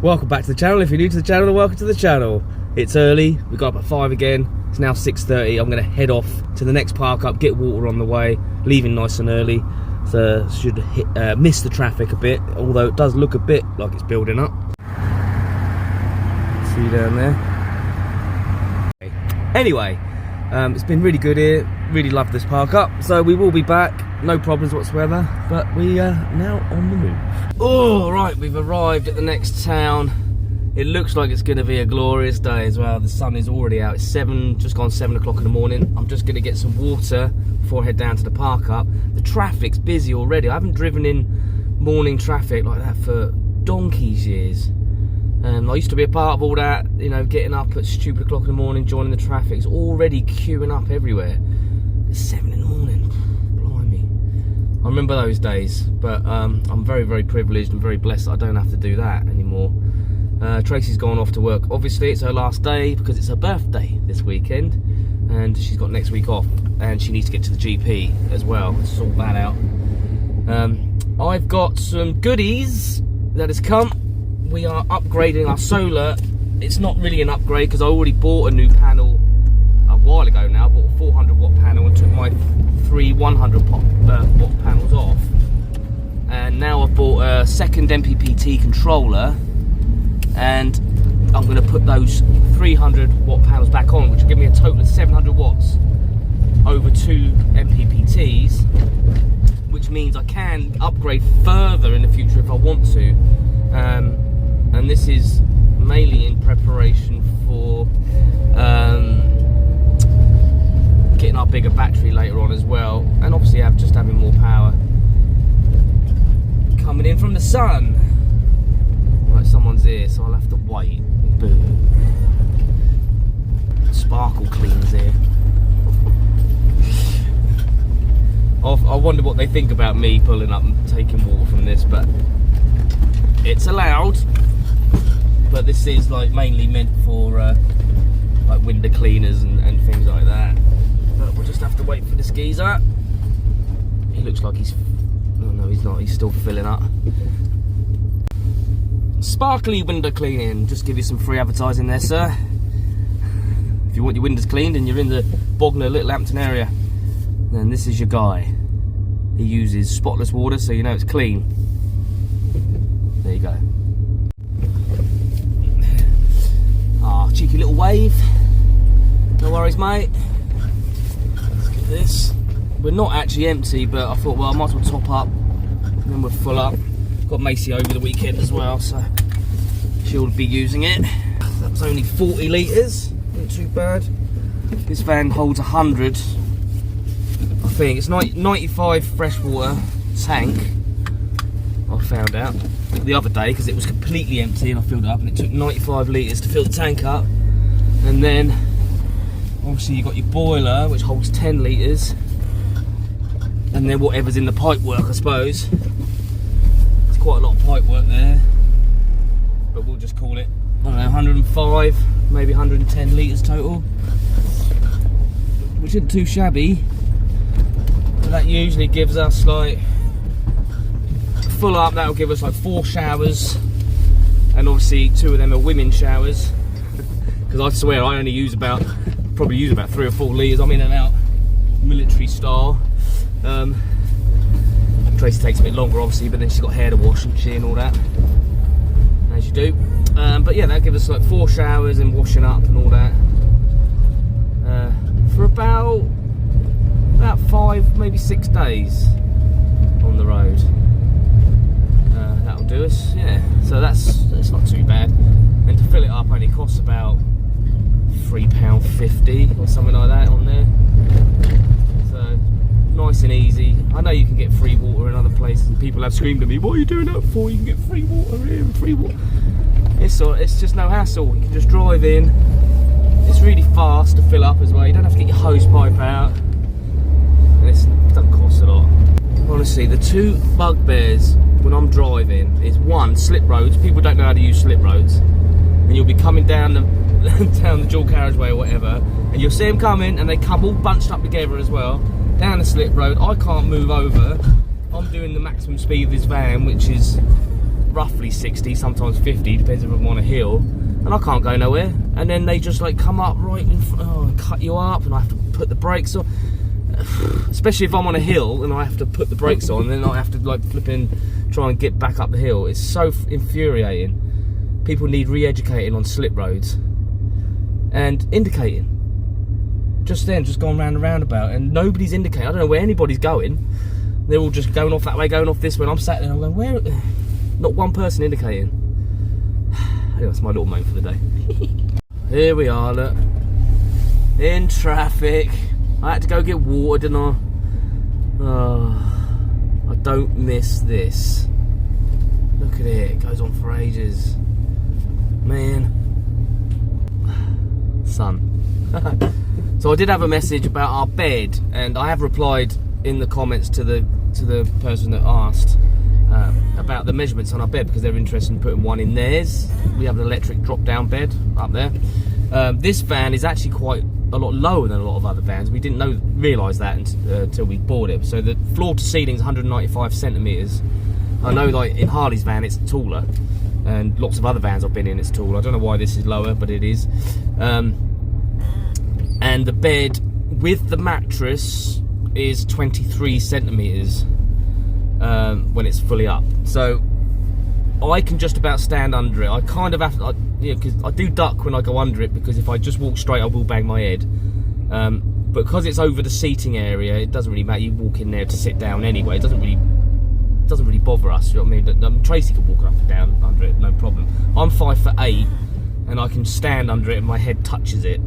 Welcome back to the channel. If you're new to the channel, welcome to the channel. It's early, we got up at 5 again. It's now 6:30. I'm going to head off to the next park up, get water on the way, leaving nice and early. So should miss the traffic a bit, although it does look a bit like it's building up. See you down there. Anyway, it's been really good here. Really love this park up. So we will be back. No problems whatsoever. But we are now on the move. Oh, right, we've arrived at the next town. It looks like it's going to be a glorious day as well. The sun is already out. It's just gone 7 o'clock in the morning. I'm just going to get some water before I head down to the park up. The traffic's busy already. I haven't driven in morning traffic like that for donkey's years. I used to be a part of all that, you know, getting up at stupid o'clock in the morning, joining the traffic. It's already queuing up everywhere. It's 7 in the morning. Blimey. I remember those days, but I'm very, very privileged and very blessed that I don't have to do that anymore. Tracy's gone off to work. Obviously, it's her last day because it's her birthday this weekend, and she's got next week off, and she needs to get to the GP as well to sort that out. I've got some goodies that has come. We are upgrading our solar. It's not really an upgrade because I already bought a new panel a while ago now. I bought a 400 watt panel and took my 3 100 watt panels off, and now I've bought a second MPPT controller, and I'm going to put those 300 watt panels back on, which will give me a total of 700 watts over 2 MPPTs, which means I can upgrade further in the future if I want to. And this is mainly in preparation for getting our bigger battery later on as well, and obviously having more power coming in from the sun. Right, someone's here, so I'll have to wait. Boom. Sparkle Clean's here. I wonder what they think about me pulling up and taking water from this, but it's allowed. But this is like mainly meant for like window cleaners and things like that. But we'll just have to wait for this geezer. He looks like he's... Oh no, he's not. He's still filling up. Sparkly window cleaning. Just give you some free advertising there, sir. If you want your windows cleaned and you're in the Bognor Littlehampton area, then this is your guy. He uses spotless water, so you know it's clean. There you go. Ah, cheeky little wave. No worries, mate. Let's get this. We're not actually empty, but I thought, well, I might as well top up, and then we're full up. Got Macy over the weekend as well, so she'll be using it. That was only 40 litres, not too bad. This van holds 100. I think it's 95 freshwater tank. I found out the other day because it was completely empty and I filled it up, and it took 95 litres to fill the tank up. And then obviously you've got your boiler, which holds 10 litres, and then whatever's in the pipe work, I suppose. There's quite a lot of pipe work there, but we'll just call it, I don't know, 105, maybe 110 litres total, which isn't too shabby. But that usually gives us, like, full up, that'll give us like 4 showers, and obviously 2 of them are women's showers, because I swear I only probably use about 3 or 4 litres. I'm in and out military style. Tracy takes a bit longer obviously, but then she's got hair to wash and she and all that, as you do. But yeah, that'll give us like 4 showers and washing up and all that, for about 5, maybe 6 days on the road. That'll do us, yeah. So that's not too bad. And to fill it up only costs about £3.50 or something like that on there. So nice and easy. I know you can get free water in other places, and people have screamed at me, "What are you doing that for? You can get free water here and free water." It's just no hassle. You can just drive in. It's really fast to fill up as well. You don't have to get your hose pipe out, and it doesn't cost a lot. Honestly, the 2 bugbears when I'm driving is, 1, slip roads. People don't know how to use slip roads, and you'll be coming down the down the dual carriageway or whatever, and you'll see them coming, and they come all bunched up together as well down the slip road. I can't move over. I'm doing the maximum speed of this van, which is roughly 60, sometimes 50, depends if I'm on a hill, and I can't go nowhere. And then they just like come up right in front, and cut you up, and I have to put the brakes on. Especially if I'm on a hill and I have to put the brakes on, then I have to like flipping try and get back up the hill. It's so infuriating. People need re-educating on slip roads and indicating. Just going round and roundabout, and nobody's indicating. I don't know where anybody's going. They're all just going off that way, going off this way. I'm sat there and I'm going, where? Not one person indicating. Anyway, that's my little moment for the day. Here we are, look. In traffic. I had to go get water, didn't I? Oh, I don't miss this. Look at it, it goes on for ages. Man. Sun. So I did have a message about our bed, and I have replied in the comments to the person that asked about the measurements on our bed, because they're interested in putting one in theirs. We have an electric drop-down bed up there. This van is actually quite a lot lower than a lot of other vans. We didn't realise that until we bought it. So the floor to ceiling is 195 centimetres. I know, like in Harley's van, it's taller, and lots of other vans I've been in, it's taller. I don't know why this is lower, but it is. And the bed with the mattress is 23 centimetres when it's fully up. So I can just about stand under it. I kind of have to, because I do duck when I go under it, because if I just walk straight I will bang my head. But because it's over the seating area, it doesn't really matter. You walk in there to sit down anyway. It doesn't really bother us. You know what I mean? Tracy can walk up and down under it, no problem. I'm 5'8", and I can stand under it and my head touches it,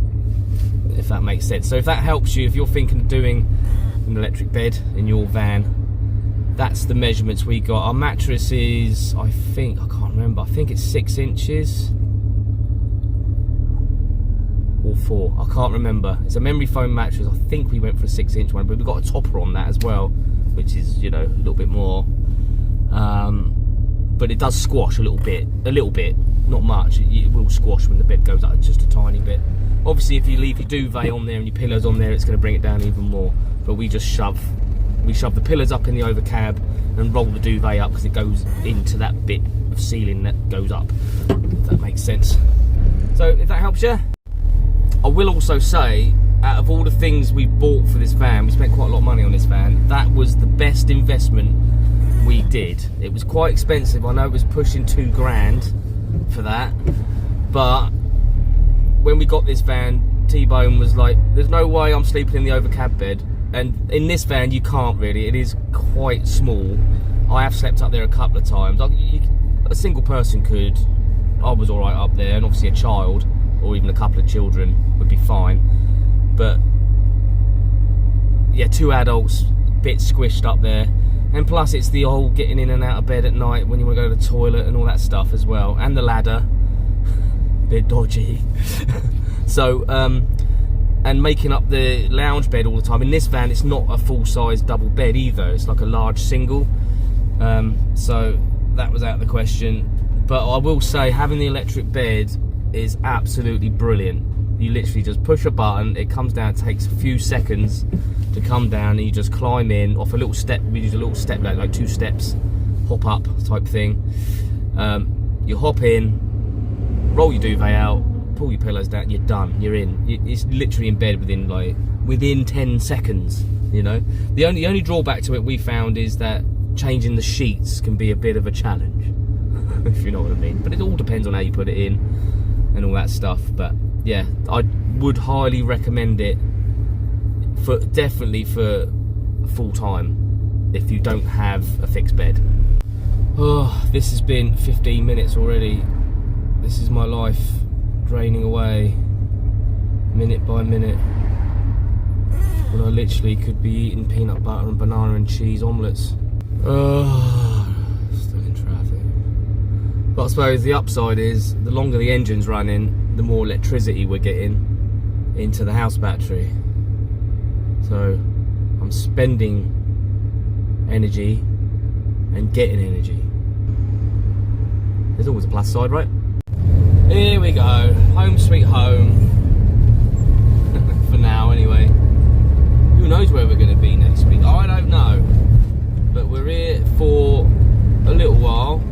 if that makes sense. So if that helps you, if you're thinking of doing an electric bed in your van, that's the measurements we got. Our mattress is, I can't remember, I think it's 6 inches or 4, I can't remember. It's a memory foam mattress. I think we went for a 6-inch one, but we've got a topper on that as well, which is, you know, a little bit more. But it does squash a little bit, not much. It will squash when the bed goes up just a tiny bit. Obviously, if you leave your duvet on there and your pillows on there, it's going to bring it down even more. But we just shove the pillows up in the overcab and roll the duvet up, because it goes into that bit of ceiling that goes up, if that makes sense. So if that helps you. I will also say, out of all the things we bought for this van, we spent quite a lot of money on this van. That was the best investment we did. It was quite expensive. I know it was pushing $2,000 for that, but when we got this van, T-Bone was like, there's no way I'm sleeping in the overcab bed. And in this van you can't really, it is quite small. I have slept up there a couple of times. A single person could. I was alright up there, and obviously a child or even a couple of children would be fine. But yeah, 2 adults, a bit squished up there. And plus it's the whole getting in and out of bed at night when you want to go to the toilet and all that stuff as well. And the ladder, bit dodgy. So and making up the lounge bed all the time. In this van, it's not a full-size double bed either. It's like a large single. So that was out of the question. But I will say, having the electric bed is absolutely brilliant. You literally just push a button, it comes down, it takes a few seconds to come down, and you just climb in off a little step. We use a little step, like 2 steps, hop up type thing. You hop in, roll your duvet out, pull your pillows down, you're done, you're in. It's literally in bed within 10 seconds, you know. The only drawback to it we found is that changing the sheets can be a bit of a challenge, if you know what I mean. But it all depends on how you put it in and all that stuff. But yeah, I would highly recommend it, definitely for full time, if you don't have a fixed bed. Oh, this has been 15 minutes already. This is my life draining away minute by minute, when I literally could be eating peanut butter and banana and cheese omelettes. Oh, still in traffic. But I suppose the upside is, the longer the engine's running, the more electricity we're getting into the house battery. So I'm spending energy and getting energy. There's always a plus side, right? Here we go, home sweet home. For now anyway. Who knows where we're going to be next week? I don't know. But we're here for a little while.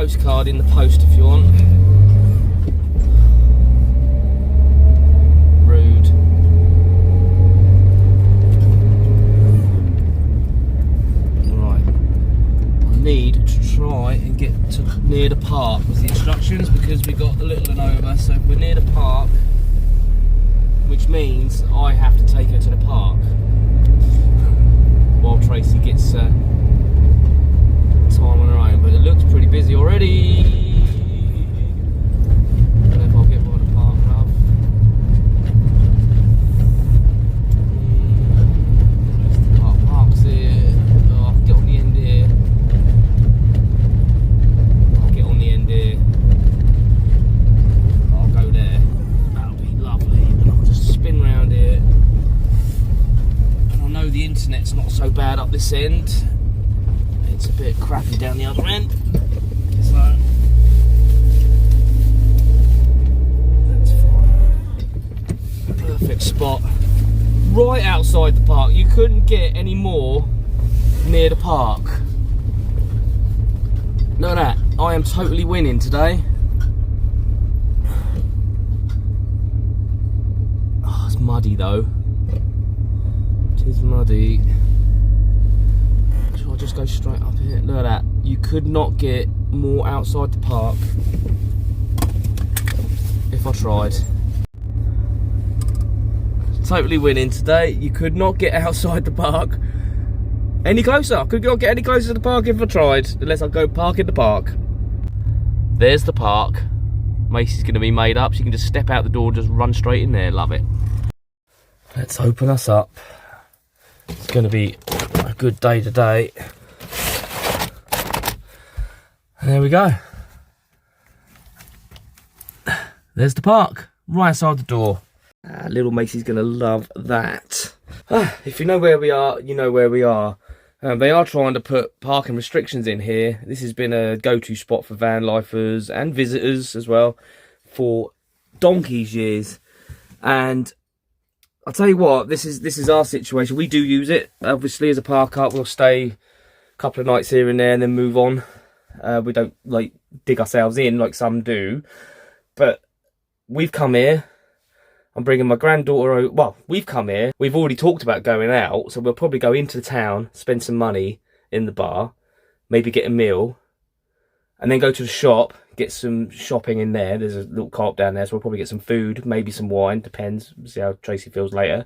postcard in the post if you want. Rude. Right. I need to try and get to near the park with the instructions because we got the little one over. So if we're near the park, which means I have to take her to the park while Tracy gets time on her own. But it looks pretty busy already. I don't know if I'll get by the park, love. Where's the park? Park's here. Oh, I can get on the end here. I'll get on the end here. I'll go there. That'll be lovely. And I'll just spin round here. And I know the internet's not so bad up this end. It's a bit crappy down the other end. So that's fine. Perfect spot. Right outside the park. You couldn't get any more near the park. Look at that. I am totally winning today. Oh, it's muddy though. It is muddy. Shall I just go straight up here? Look at that. You could not get more outside the park if I tried. Totally winning today. You could not get outside the park any closer. I could not get any closer to the park if I tried, unless I go park in the park. There's the park. Macy's going to be made up. She can just step out the door and just run straight in there. Love it. Let's open us up. It's going to be a good day today. There we go. There's the park, right outside the door. Little Macy's going to love that. If you know where we are, you know where we are. They are trying to put parking restrictions in here. This has been a go-to spot for van lifers and visitors as well for donkey's years. And I'll tell you what, this is our situation. We do use it, obviously, as a park up. We'll stay a couple of nights here and there and then move on. We don't like dig ourselves in like some do. But we've come here. I'm bringing my granddaughter over. Well, we've come here. We've already talked about going out, so we'll probably go into the town, spend some money in the bar, maybe get a meal, and then go to the shop, get some shopping in there. There's a little co-op down there, so we'll probably get some food, maybe some wine, depends. See how Tracy feels later.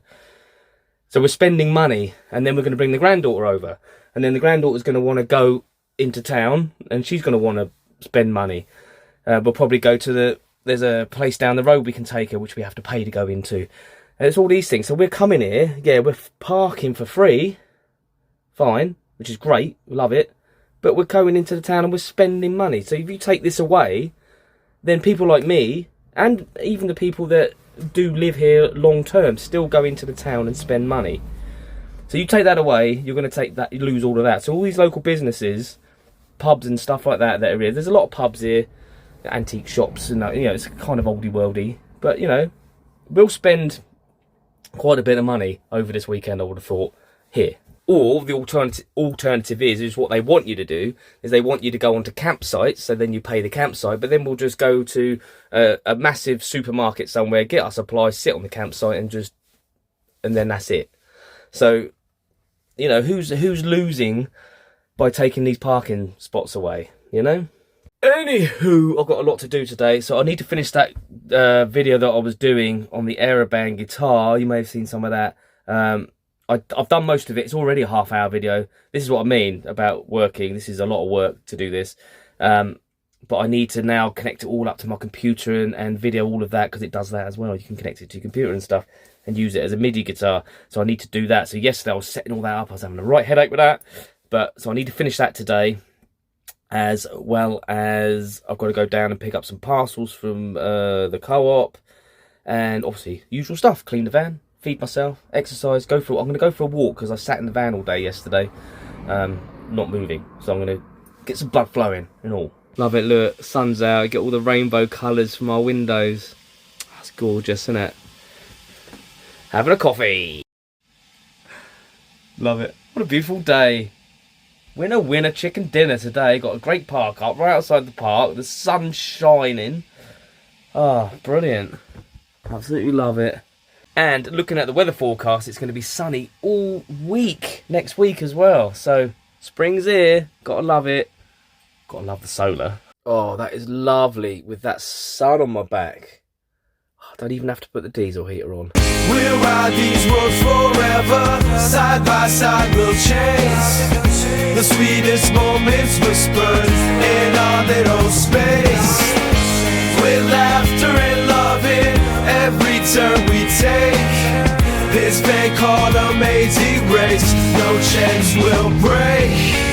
So we're spending money, and then we're going to bring the granddaughter over. And then the granddaughter's going to want to go into town, and she's going to want to spend money. We'll probably go to there's a place down the road we can take her, which we have to pay to go into. And it's all these things. So we're coming here. Yeah, we're parking for free. Fine, which is great. Love it. But we're going into the town and we're spending money. So if you take this away, then people like me, and even the people that do live here long term, still go into the town and spend money. So you take that away, you're going to take that, you lose all of that. So all these local businesses, pubs and stuff like that are here. There's a lot of pubs here. Antique shops, and you know, it's kind of oldie worldy, but you know, we'll spend quite a bit of money over this weekend, I would have thought, here. Or the alternative is what they want you to do is they want you to go onto campsites, so then you pay the campsite, but then we'll just go to a massive supermarket somewhere, get our supplies, sit on the campsite, and then that's it. So you know, who's losing by taking these parking spots away, you know? Anywho, I've got a lot to do today, so I need to finish that video that I was doing on the Aeroband guitar. You may have seen some of that. I've done most of it. It's already a half-hour video. This is what I mean about working. This is a lot of work to do this. But I need to now connect it all up to my computer and video all of that, because it does that as well. You can connect it to your computer and stuff and use it as a MIDI guitar. So I need to do that. So yesterday I was setting all that up. I was having a right headache with that. So I need to finish that today. As well as I've got to go down and pick up some parcels from the co-op, and obviously usual stuff. Clean the van, feed myself, exercise, I'm going to go for a walk because I sat in the van all day yesterday, not moving. So I'm going to get some blood flowing and all. Love it. Look, sun's out. I get all the rainbow colours from our windows. That's gorgeous, isn't it? Having a coffee. Love it. What a beautiful day. Winner, winner, chicken dinner today. Got a great park up right outside the park. The sun's shining. Ah, brilliant. Absolutely love it. And looking at the weather forecast, it's going to be sunny all week. Next week as well. So, spring's here. Gotta love it. Gotta love the solar. Oh, that is lovely with that sun on my back. I don't even have to put the diesel heater on. We'll ride these roads forever. Side by side we'll chase the sweetest moments whispered in our little space. With laughter and loving every turn we take. This thing called Amazing Race, no chance we'll break.